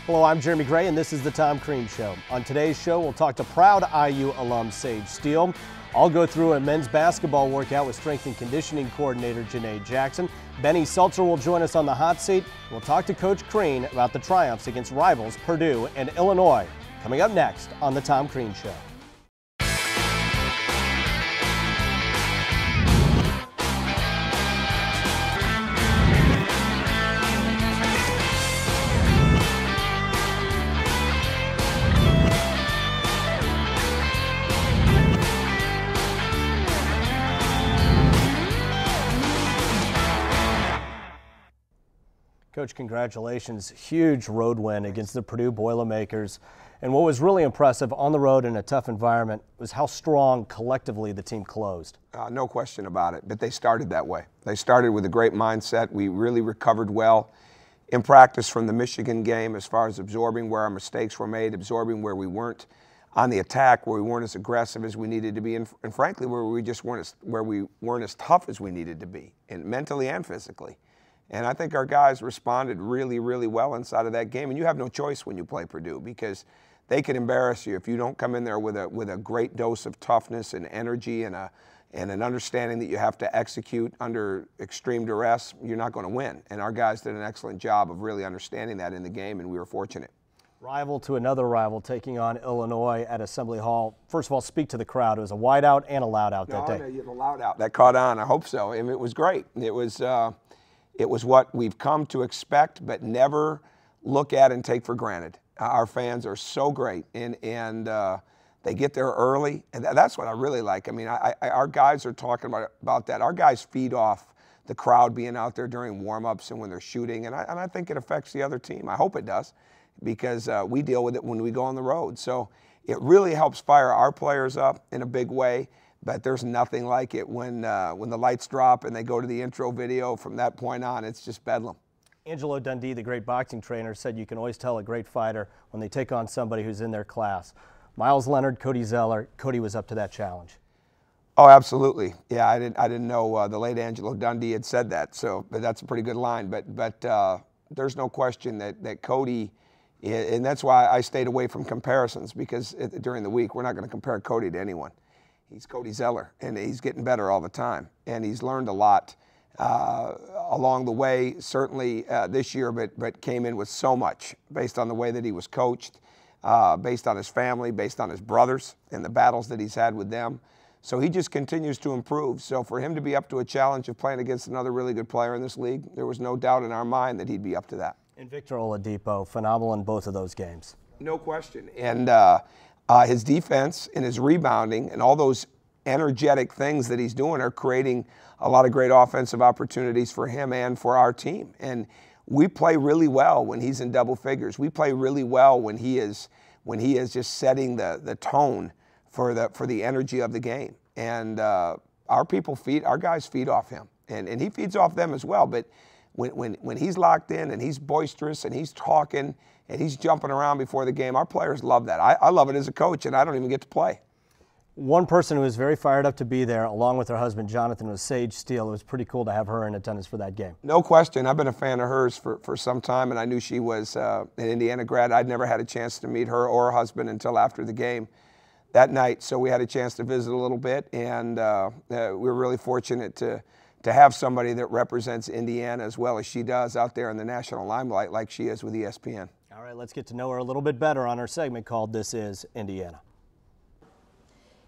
Hello, I'm Jeremy Gray, and this is the Tom Crean Show. On today's show, we'll talk to proud IU alum Sage Steele. I'll go through a men's basketball workout with strength and conditioning coordinator Janae Jackson. Benny Seltzer will join us on the hot seat. We'll talk to Coach Crean about the triumphs against rivals Purdue and Illinois. Coming up next on the Tom Crean Show. Coach, congratulations. Huge road win against the Purdue Boilermakers. And what was really impressive on the road in a tough environment was how strong collectively the team closed. No question about it, but they started that way. They started with a great mindset. We really recovered well in practice from the Michigan game as far as absorbing where our mistakes were made, absorbing where we weren't on the attack, where we weren't as aggressive as we needed to be, and frankly, where we weren't as tough as we needed to be, and mentally and physically. And I think our guys responded really, really well inside of that game. And you have no choice when you play Purdue because they can embarrass you if you don't come in there with a great dose of toughness and energy and an understanding that you have to execute under extreme duress. You're not going to win. And our guys did an excellent job of really understanding that in the game, and we were fortunate. Rival to another rival taking on Illinois at Assembly Hall. First of all, speak to the crowd. It was a whiteout and a loud out that day. No, you have a loud out. That caught on. I hope so. And it was great. It was what we've come to expect, but never look at and take for granted. Our fans are so great, and they get there early, and that's what I really like. I mean, our guys are talking about that. Our guys feed off the crowd being out there during warm-ups and when they're shooting, and I think it affects the other team. I hope it does, because we deal with it when we go on the road. So it really helps fire our players up in a big way. But there's nothing like it when the lights drop and they go to the intro video. From that point on, it's just bedlam. Angelo Dundee, the great boxing trainer, said you can always tell a great fighter when they take on somebody who's in their class. Miles Leonard, Cody Zeller, Cody was up to that challenge. Oh, absolutely. Yeah, I didn't know the late Angelo Dundee had said that. So, but that's a pretty good line. But there's no question that Cody, and that's why I stayed away from comparisons, because during the week we're not going to compare Cody to anyone. He's Cody Zeller, and he's getting better all the time. And he's learned a lot along the way, certainly this year, but came in with so much based on the way that he was coached, based on his family, based on his brothers and the battles that he's had with them. So he just continues to improve. So for him to be up to a challenge of playing against another really good player in this league, there was no doubt in our mind that he'd be up to that. And Victor Oladipo, phenomenal in both of those games. No question. And his defense and his rebounding and all those energetic things that he's doing are creating a lot of great offensive opportunities for him and for our team. And we play really well when he's in double figures. We play really well when he is just setting the tone for the energy of the game. And our guys feed off him, and he feeds off them as well. But when he's locked in and he's boisterous and he's talking and he's jumping around before the game, our players love that. I love it as a coach, and I don't even get to play. One person who was very fired up to be there, along with her husband Jonathan, was Sage Steele. It was pretty cool to have her in attendance for that game. No question. I've been a fan of hers for some time, and I knew she was an Indiana grad. I'd never had a chance to meet her or her husband until after the game that night, so we had a chance to visit a little bit, and we were really fortunate to have somebody that represents Indiana as well as she does out there in the national limelight like she is with ESPN. All right, let's get to know her a little bit better on our segment called This Is Indiana.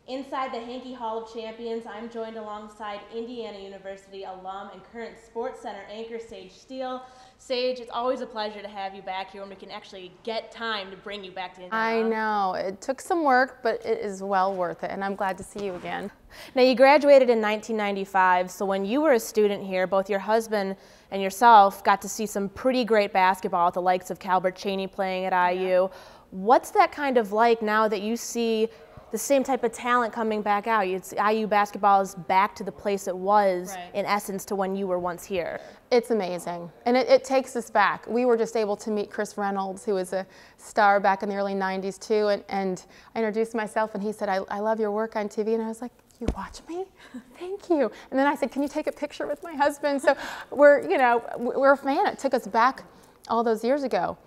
Inside the Hankey Hall of Champions, I'm joined alongside Indiana University alum and current Sports Center anchor Sage Steele. Sage, it's always a pleasure to have you back here when we can actually get time to bring you back to Indiana. I know. It took some work, but it is well worth it, and I'm glad to see you again. Now, you graduated in 1995, so when you were a student here, both your husband and yourself got to see some pretty great basketball with the likes of Calbert Chaney playing at IU. What's that kind of like now that you see the same type of talent coming back out? IU basketball is back to the place it was, in essence, to when you were once here. It's amazing, and it takes us back. We were just able to meet Chris Reynolds, who was a star back in the early 90s too, and I introduced myself, and he said, I love your work on TV, and I was like, you watch me? Thank you. And then I said, can you take a picture with my husband? So we're a fan. It took us back all those years ago.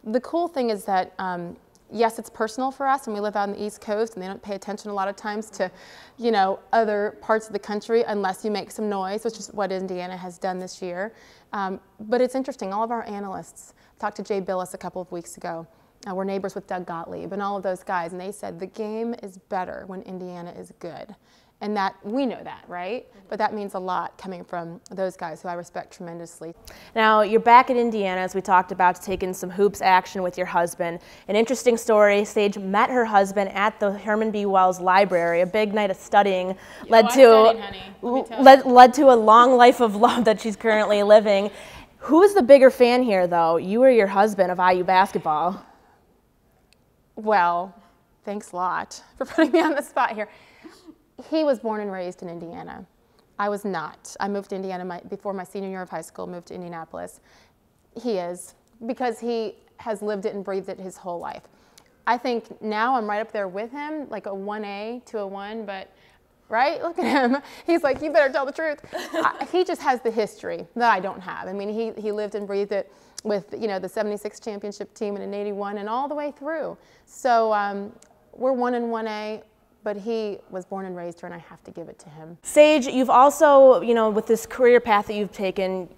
The cool thing is that, yes, it's personal for us, and we live out on the East Coast, and they don't pay attention a lot of times to, you know, other parts of the country unless you make some noise, which is what Indiana has done this year. But it's interesting. All of our analysts, talked to Jay Billis a couple of weeks ago. We're neighbors with Doug Gottlieb and all of those guys, and they said the game is better when Indiana is good. And that, we know that, right? But that means a lot coming from those guys who I respect tremendously. Now, you're back at Indiana, as we talked about, to take in some hoops action with your husband. An interesting story, Sage met her husband at the Herman B. Wells Library. A big night of studying led to a long life of love that she's currently living. Who's the bigger fan here, though, you or your husband, of IU basketball? Well, thanks a lot for putting me on the spot here. He was born and raised in Indiana. I was not. I moved to Indiana before my senior year of high school, moved to Indianapolis. He is, because he has lived it and breathed it his whole life. I think now I'm right up there with him, like a 1A to a 1, but, right? Look at him. He's like, you better tell the truth. He just has the history that I don't have. I mean, he lived and breathed it with, you know, the 76 championship team and an 81 and all the way through. So we're 1 and 1A. But he was born and raised here, and I have to give it to him. Sage, you've also, you know, with this career path that you've taken,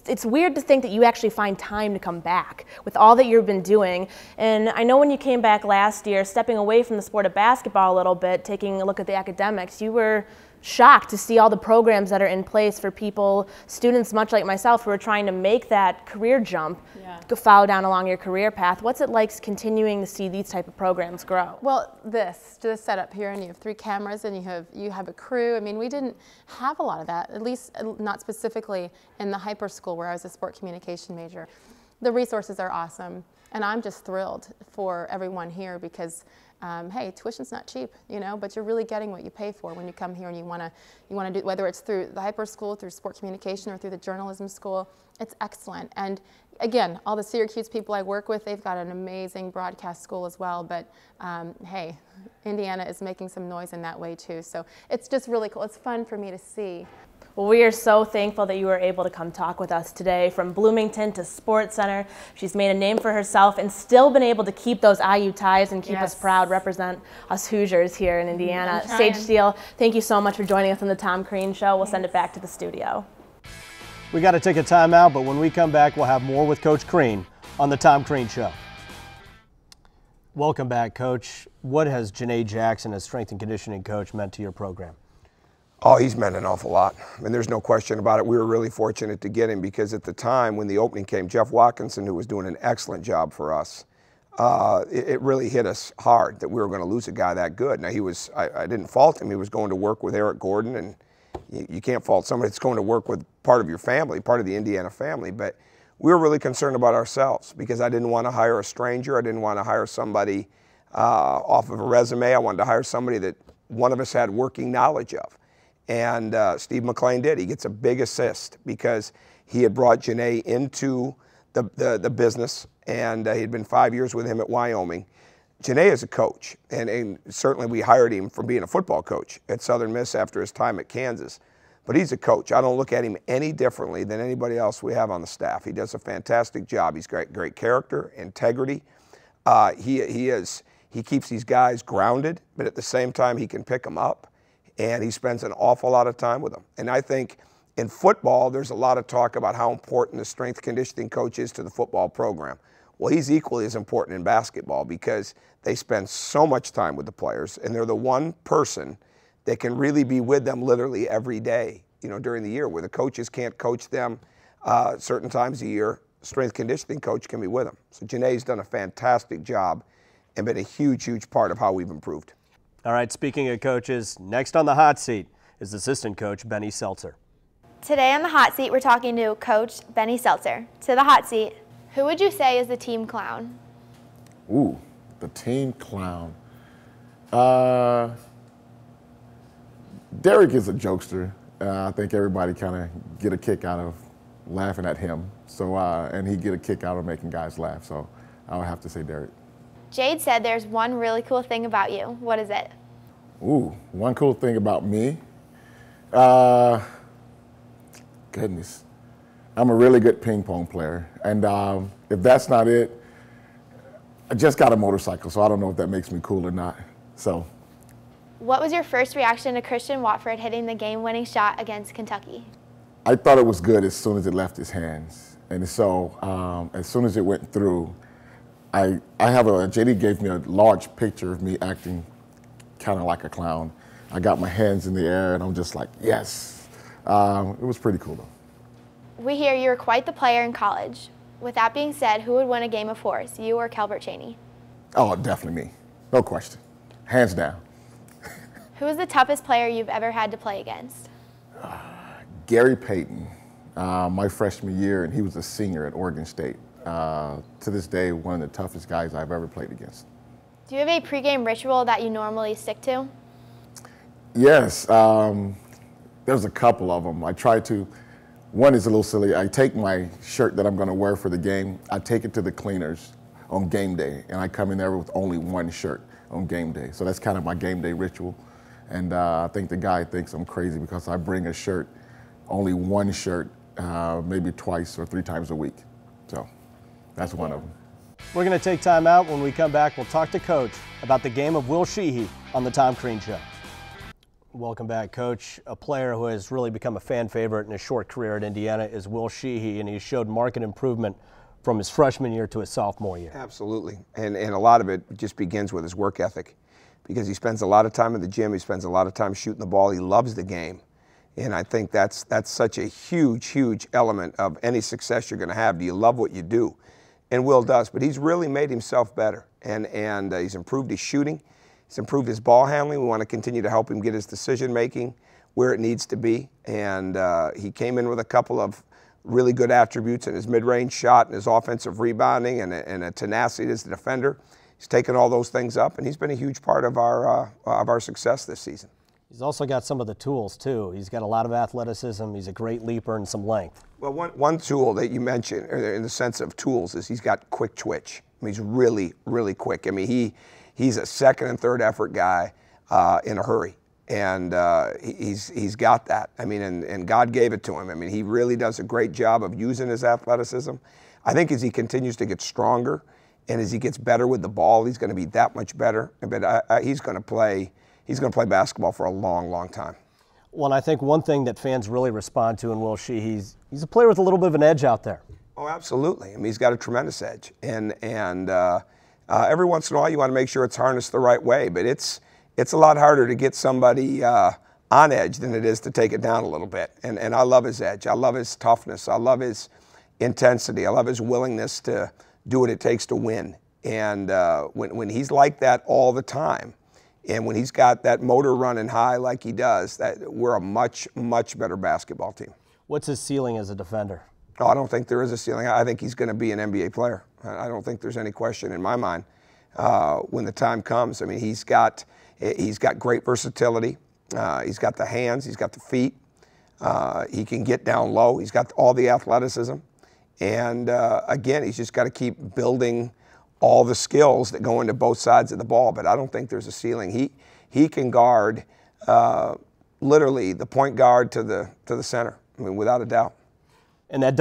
it's weird to think that you actually find time to come back with all that you've been doing. And I know when you came back last year, stepping away from the sport of basketball a little bit, taking a look at the academics, you were shocked to see all the programs that are in place for people, students much like myself, who are trying to make that career jump, to follow down along your career path. What's it like continuing to see these type of programs grow? Well, this setup here, and you have 3 cameras, and you have a crew. I mean, we didn't have a lot of that, at least not specifically in the hyper school where I was a sport communication major. The resources are awesome, and I'm just thrilled for everyone here because hey, tuition's not cheap, you know, but you're really getting what you pay for when you come here and you want to do, whether it's through the hyper school, through sport communication, or through the journalism school. It's excellent. And again, all the Syracuse people I work with, they've got an amazing broadcast school as well. But hey, Indiana is making some noise in that way too. So it's just really cool. It's fun for me to see. Well, we are so thankful that you were able to come talk with us today. From Bloomington to Sports Center, she's made a name for herself and still been able to keep those IU ties and keep us proud, represent us Hoosiers here in Indiana. Sage Steele, thank you so much for joining us on the Tom Crean Show. We'll send it back to the studio. We got to take a timeout, but when we come back, we'll have more with Coach Crean on the Tom Crean Show. Welcome back, Coach. What has Janae Jackson as strength and conditioning coach meant to your program? Oh, he's meant an awful lot. I mean, there's no question about it. We were really fortunate to get him because at the time when the opening came, Jeff Watkinson, who was doing an excellent job for us, it really hit us hard that we were going to lose a guy that good. Now, I didn't fault him. He was going to work with Eric Gordon, and you can't fault somebody that's going to work with part of your family, part of the Indiana family. But we were really concerned about ourselves because I didn't want to hire a stranger. I didn't want to hire somebody off of a resume. I wanted to hire somebody that one of us had working knowledge of. And Steve McLean did. He gets a big assist because he had brought Janae into the business, and he had been 5 years with him at Wyoming. Janae is a coach, and certainly we hired him from being a football coach at Southern Miss after his time at Kansas. But he's a coach. I don't look at him any differently than anybody else we have on the staff. He does a fantastic job. He's great character, integrity. He keeps these guys grounded, but at the same time he can pick them up. And he spends an awful lot of time with them. And I think in football, there's a lot of talk about how important the strength conditioning coach is to the football program. Well, he's equally as important in basketball because they spend so much time with the players, and they're the one person that can really be with them literally every day, you know, during the year, where the coaches can't coach them certain times a year. Strength conditioning coach can be with them. So Janae's done a fantastic job and been a huge part of how we've improved. All right, speaking of coaches, next on the hot seat is assistant coach Benny Seltzer. Today on the hot seat, we're talking to Coach Benny Seltzer. To the hot seat, who would you say is the team clown? Ooh, the team clown. Derek is a jokester. I think everybody kind of get a kick out of laughing at him. So, and he get a kick out of making guys laugh. So I would have to say Derek. Jade said there's one really cool thing about you. What is it? Ooh, one cool thing about me? Goodness. I'm a really good ping pong player. And if that's not it, I just got a motorcycle, so I don't know if that makes me cool or not. So. What was your first reaction to Christian Watford hitting the game-winning shot against Kentucky? I thought it was good as soon as it left his hands. And so as soon as it went through, JD gave me a large picture of me acting kind of like a clown. I got my hands in the air and I'm just like, yes. It was pretty cool though. We hear you were quite the player in college. With that being said, who would win a game of fours, you or Calbert Cheaney? Oh, definitely me. No question. Hands down. Who is the toughest player you've ever had to play against? Gary Payton, my freshman year, and he was a senior at Oregon State. To this day, one of the toughest guys I've ever played against. Do you have a pregame ritual that you normally stick to? Yes, there's a couple of them. I try to. One is a little silly. I take my shirt that I'm going to wear for the game, I take it to the cleaners on game day, and I come in there with only one shirt on game day. So that's kind of my game day ritual. And I think the guy thinks I'm crazy because I bring a shirt, only one shirt, maybe twice or 3 times a week. So that's one of them. We're going to take time out. When we come back, we'll talk to Coach about the game of Will Sheehy on the Tom Crean Show. Welcome back, Coach. A player who has really become a fan favorite in his short career at Indiana is Will Sheehy, and he showed marked improvement from his freshman year to his sophomore year. Absolutely, and a lot of it just begins with his work ethic, because he spends a lot of time in the gym, he spends a lot of time shooting the ball, he loves the game. And I think that's such a huge element of any success you're going to have. Do you love what you do? And Will does, but he's really made himself better, and he's improved his shooting. He's improved his ball handling. We want to continue to help him get his decision making where it needs to be. And he came in with a couple of really good attributes in his mid-range shot and his offensive rebounding and a tenacity as a defender. He's taken all those things up, and he's been a huge part of our success this season. He's also got some of the tools too. He's got a lot of athleticism. He's a great leaper and some length. Well, one tool that you mentioned, in the sense of tools, is he's got quick twitch. I mean, he's really quick. I mean, he's a second and third effort guy in a hurry, and he's got that. I mean, and God gave it to him. I mean, he really does a great job of using his athleticism. I think as he continues to get stronger and as he gets better with the ball, he's going to be that much better. But he's going to play basketball for a long time. Well, I think one thing that fans really respond to in Will Sheehy, he's a player with a little bit of an edge out there. Oh, absolutely. I mean, he's got a tremendous edge, and every once in a while you want to make sure it's harnessed the right way, but it's a lot harder to get somebody on edge than it is to take it down a little bit. And I love his edge. I love his toughness. I love his intensity. I love his willingness to do what it takes to win. And when he's like that all the time, and when he's got that motor running high like he does, we're a much better basketball team. What's his ceiling as a defender? Oh, I don't think there is a ceiling. I think he's going to be an NBA player. I don't think there's any question in my mind when the time comes. I mean, he's got great versatility. He's got the hands. He's got the feet. He can get down low. He's got all the athleticism. And again, he's just got to keep building all the skills that go into both sides of the ball. But I don't think there's a ceiling. He can guard literally the point guard to the center. I mean, without a doubt. And that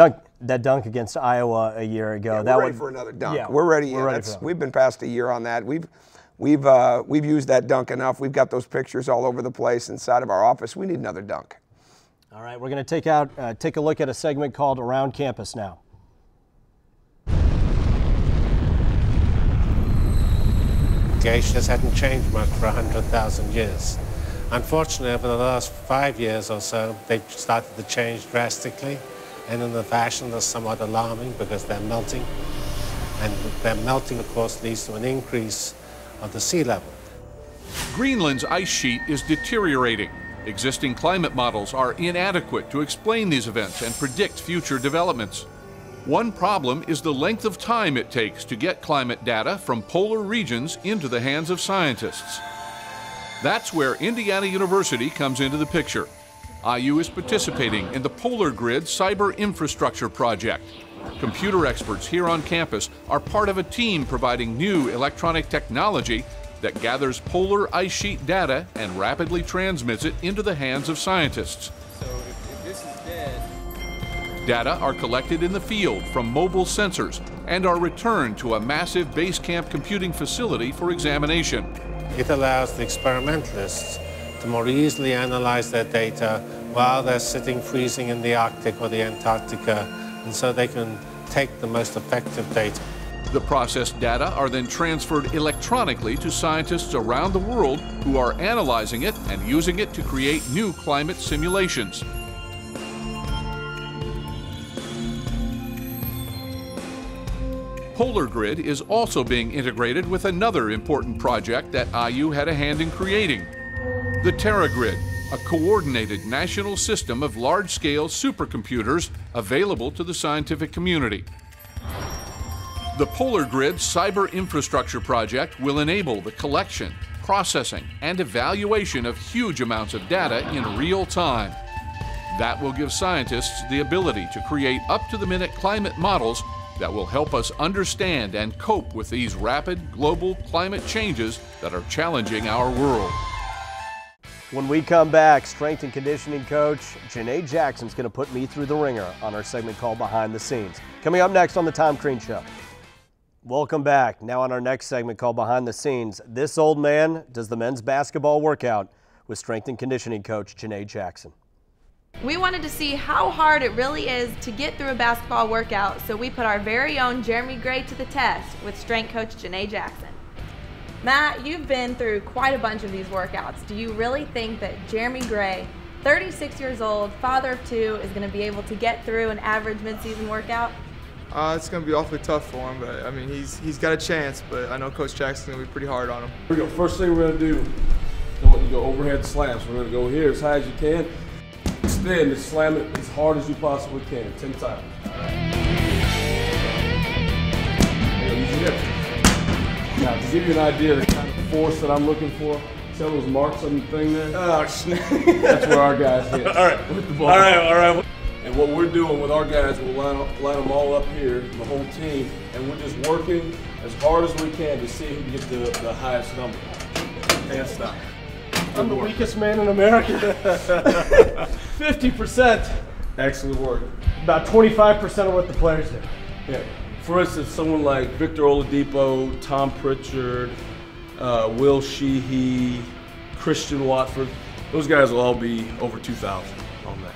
dunk against Iowa a year ago. Yeah, we're ready for another dunk. Yeah, we're ready. We've been past a year on that. We've used that dunk enough. We've got those pictures all over the place inside of our office. We need another dunk. All right, we're going to take a look at a segment called Around Campus now. Glaciers hadn't changed much for 100,000 years. Unfortunately, over the last 5 years or so, they've started to change drastically. And in the fashion that's somewhat alarming because they're melting. And their melting, of course, leads to an increase of the sea level. Greenland's ice sheet is deteriorating. Existing climate models are inadequate to explain these events and predict future developments. One problem is the length of time it takes to get climate data from polar regions into the hands of scientists. That's where Indiana University comes into the picture. IU is participating in the Polar Grid Cyber Infrastructure Project. Computer experts here on campus are part of a team providing new electronic technology that gathers polar ice sheet data and rapidly transmits it into the hands of scientists. So if this is dead... Data are collected in the field from mobile sensors and are returned to a massive base camp computing facility for examination. It allows the experimentalists to more easily analyze their data while they're sitting freezing in the Arctic or the Antarctica, and so they can take the most effective data. The processed data are then transferred electronically to scientists around the world who are analyzing it and using it to create new climate simulations. Polar Grid is also being integrated with another important project that IU had a hand in creating, the TerraGrid, a coordinated national system of large-scale supercomputers available to the scientific community. The Polar Grid Cyber Infrastructure Project will enable the collection, processing, and evaluation of huge amounts of data in real time. That will give scientists the ability to create up-to-the-minute climate models that will help us understand and cope with these rapid global climate changes that are challenging our world. When we come back, strength and conditioning coach Janae Jackson's going to put me through the ringer on our segment called Behind the Scenes. Coming up next on the Tom Crean Show. Welcome back. Now on our next segment called Behind the Scenes, this old man does the men's basketball workout with strength and conditioning coach Janae Jackson. We wanted to see how hard it really is to get through a basketball workout, so we put our very own Jeremy Gray to the test with strength coach Janae Jackson. Matt, you've been through quite a bunch of these workouts. Do you really think that Jeremy Gray, 36 years old, father of two, is going to be able to get through an average midseason workout? It's going to be awfully tough for him, but I mean, he's got a chance, but I know Coach Jackson's going to be pretty hard on him. Here we go. First thing we're going to do, I want you to go overhead slams. We're going to go here as high as you can. Extend and slam it as hard as you possibly can, 10 times. Use your hips. Now, to give you an idea of the kind of force that I'm looking for, see those marks on the thing there? Oh, snap. That's where our guys hit. All right. With the ball. All right. And what we're doing with our guys, we'll line them all up here, the whole team, and we're just working as hard as we can to see who can get the highest number. Can't stop. I'm the weakest man in America. 50%. Excellent work. About 25% of what the players do. Yeah. For instance, someone like Victor Oladipo, Tom Pritchard, Will Sheehy, Christian Watford, those guys will all be over 2,000 on that.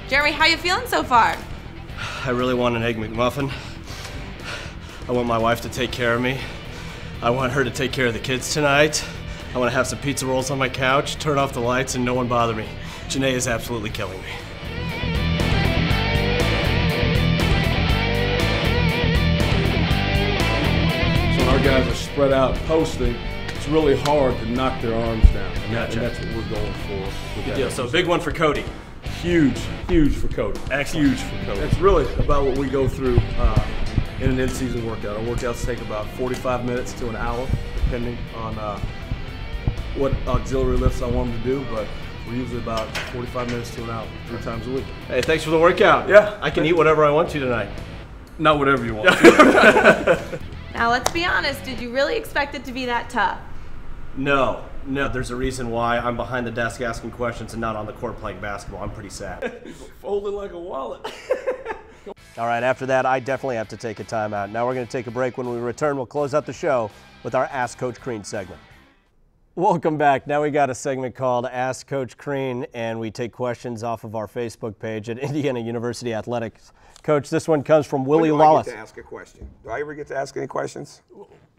Jeremy, how you feeling so far? I really want an Egg McMuffin. I want my wife to take care of me. I want her to take care of the kids tonight. I want to have some pizza rolls on my couch, turn off the lights, and no one bother me. Janae is absolutely killing me. So when our guys are spread out posting, it's really hard to knock their arms down. And, Gotcha. and that's what we're going for. Good deal. So big one for Cody. Huge for Cody. Excellent. Huge for Cody. That's really about what we go through in an in-season workout. Our workouts take about 45 minutes to an hour, depending on what auxiliary lifts I want them to do, but we're usually about 45 minutes to an hour, 3 times a week. Hey, thanks for the workout. Yeah. I can eat whatever I want to tonight. Not whatever you want. Now let's be honest, did you really expect it to be that tough? No, there's a reason why I'm behind the desk asking questions and not on the court playing basketball. I'm pretty sad. Folded like a wallet. All right, after that, I definitely have to take a timeout. Now we're going to take a break. When we return, we'll close out the show with our Ask Coach Crean segment. Welcome back. Now we got a segment called Ask Coach Crean, and we take questions off of our Facebook page at Indiana University Athletics. Coach, this one comes from Willie Lawless. Do I get to ask a question? Do I ever get to ask any questions?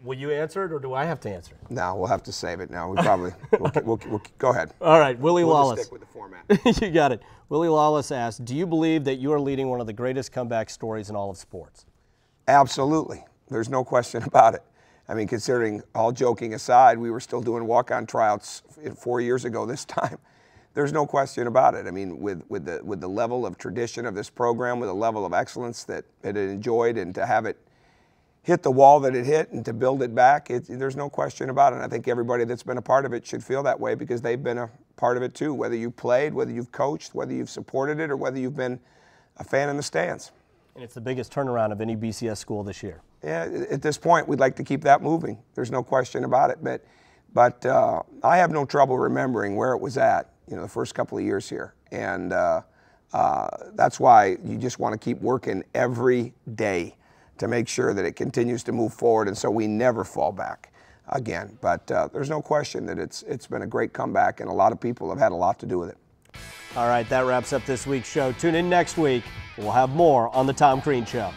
Will you answer it, or do I have to answer it? No, we'll have to save it now. We probably, we'll go ahead. All right, Willie We'll Lawless. just stick with the format. You got it. Willie Lawless asked, do you believe that you are leading one of the greatest comeback stories in all of sports? Absolutely. There's no question about it. I mean, considering, all joking aside, we were still doing walk-on tryouts 4 years ago this time. There's no question about it. I mean, with the level of tradition of this program, with the level of excellence that it enjoyed, and to have it hit the wall that it hit and to build it back, there's no question about it. And I think everybody that's been a part of it should feel that way, because they've been a part of it too, whether you played, whether you've coached, whether you've supported it, or whether you've been a fan in the stands. And it's the biggest turnaround of any BCS school this year. Yeah, at this point, we'd like to keep that moving. There's no question about it. But I have no trouble remembering where it was at, the first couple of years here. And that's why you just want to keep working every day to make sure that it continues to move forward, and so we never fall back again. But there's no question that it's been a great comeback, and a lot of people have had a lot to do with it. All right, that wraps up this week's show. Tune in next week. We'll have more on The Tom Crean Show.